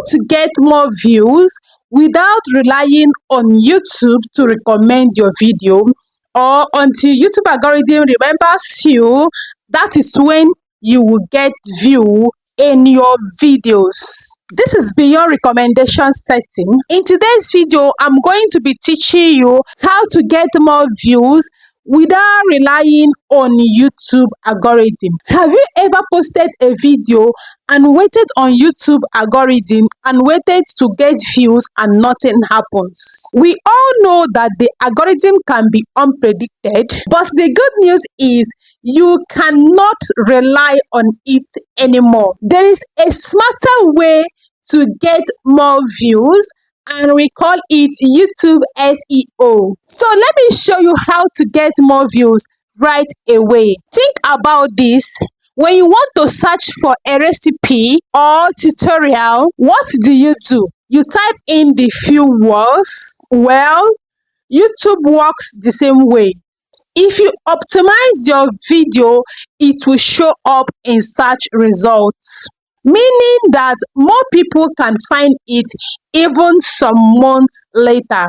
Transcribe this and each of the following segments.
to get more views without relying on YouTube to recommend your video, or until YouTube algorithm remembers you, that is when you will get view in your videos. This is beyond recommendation setting. In today's video, I'm going to be teaching you how to get more views without relying on YouTube algorithm. Have you ever posted a video and waited on YouTube algorithm and waited to get views and nothing happens? We all know that the algorithm can be unpredicted, but the good news is you cannot rely on it anymore. There is a smarter way to get more views, and we call it YouTube SEO. So let me show you how to get more views right away. Think about this. When you want to search for a recipe or tutorial, what do? You type in the few words. Well, YouTube works the same way. If you optimize your video, it will show up in search results, meaning that more people can find it even some months later.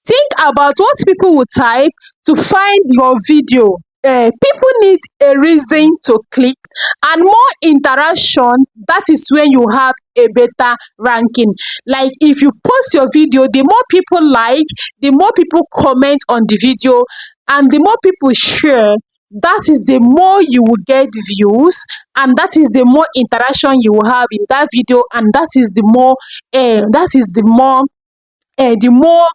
Think about what people will type to find your video. People need a reason to click and more interaction. That is when you have a better ranking. Like if you post your video, the more people like, the more people comment on the video, and the more people share, that is the more you will get views, and that is the more interaction you will have in that video, and that is the more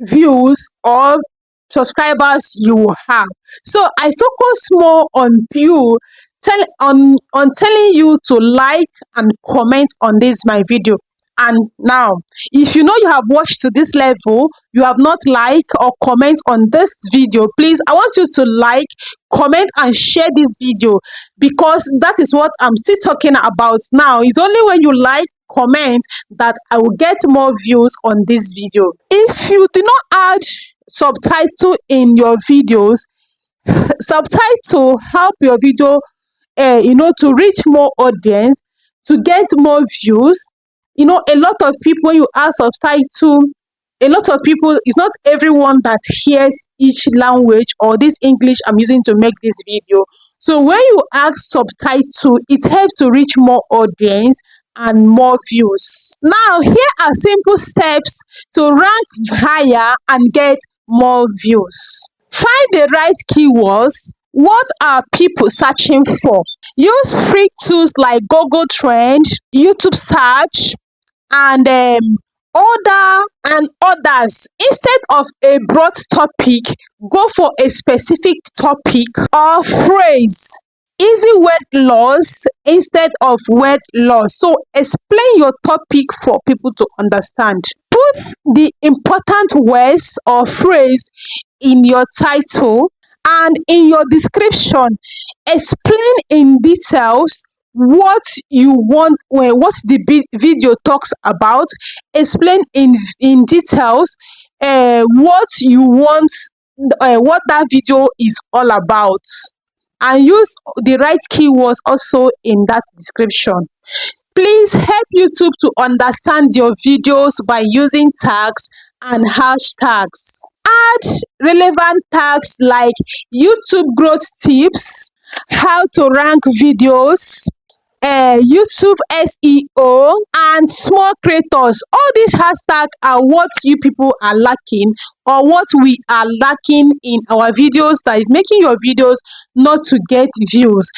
views or subscribers you will have. So I focus more on you telling you to like and comment on this my video. And now, if you know you have watched to this level, you have not liked or comment on this video, please, I want you to like, comment and share this video, because that is what I'm still talking about now. It's only when you like, comment, that I will get more views on this video. If you do not add subtitle in your videos, subtitle help your video to reach more audience, to get more views. A lot of people, when you add subtitle, a lot of people, it's not everyone that hears each language or this English I'm using to make this video. So when you add subtitle, it helps to reach more audience and more views. Now, here are simple steps to rank higher and get more views. Find the right keywords. What are people searching for? Use free tools like Google Trend, YouTube Search, and others. Instead of a broad topic, go for a specific topic or phrase. Easy word loss instead of word loss. So explain your topic for people to understand. Put the important words or phrase in your title and in your description. Explain in details what you want, what the video talks about. Explain in details what you want, what that video is all about, and use the right keywords also in that description. Please help YouTube to understand your videos by using tags and hashtags. Add relevant tags like YouTube growth tips, how to rank videos, YouTube SEO, and small creators. All these hashtags are what you people are lacking, or what we are lacking in our videos, that is making your videos not to get views.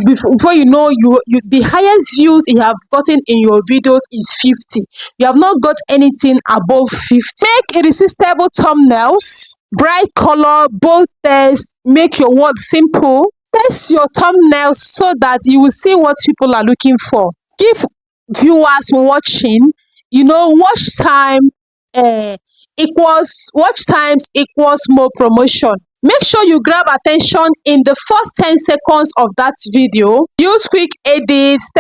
Before you know, the highest views you have gotten in your videos is 50. You have not got anything above 50. Make irresistible thumbnails, bright color, bold text, make your words simple. Test your thumbnails so that you will see what people are looking for. Give viewers watching, watch times equals more promotion. Make sure you grab attention in the first 10 seconds of that video. Use quick edits,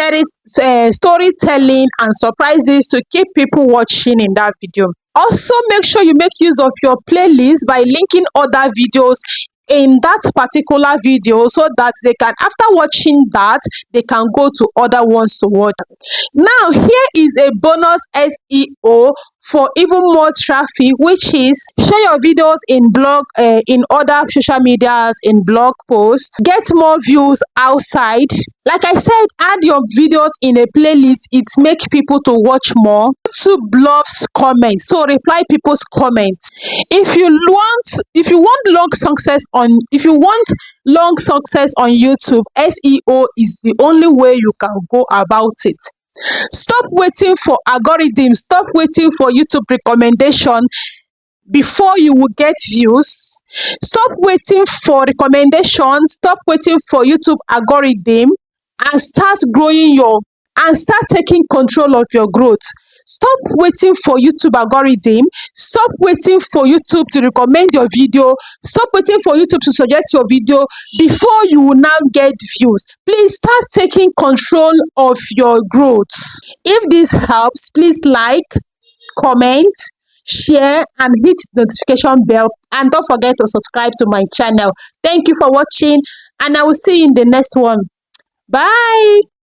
storytelling, and surprises to keep people watching in that video. Also, make sure you make use of your playlist by linking other videos in that particular video, so that they can, after watching that, they can go to other ones to watch. Now here is a bonus SEO for even more traffic, which is share your videos in in other social medias, in blog posts, get more views outside. Like I said, add your videos in a playlist. It makes people to watch more. YouTube loves comments, so reply people's comments. If you want long success on YouTube, SEO is the only way you can go about it. Stop waiting for algorithms, stop waiting for YouTube recommendation before you will get views. Stop waiting for recommendations, stop waiting for YouTube algorithm, and start taking control of your growth. Stop waiting for YouTube algorithm, stop waiting for YouTube to recommend your video, stop waiting for YouTube to suggest your video before you will now get views. Please start taking control of your growth. If this helps, please like, comment, share, and hit the notification bell, and don't forget to subscribe to my channel. Thank you for watching, and I will see you in the next one. Bye.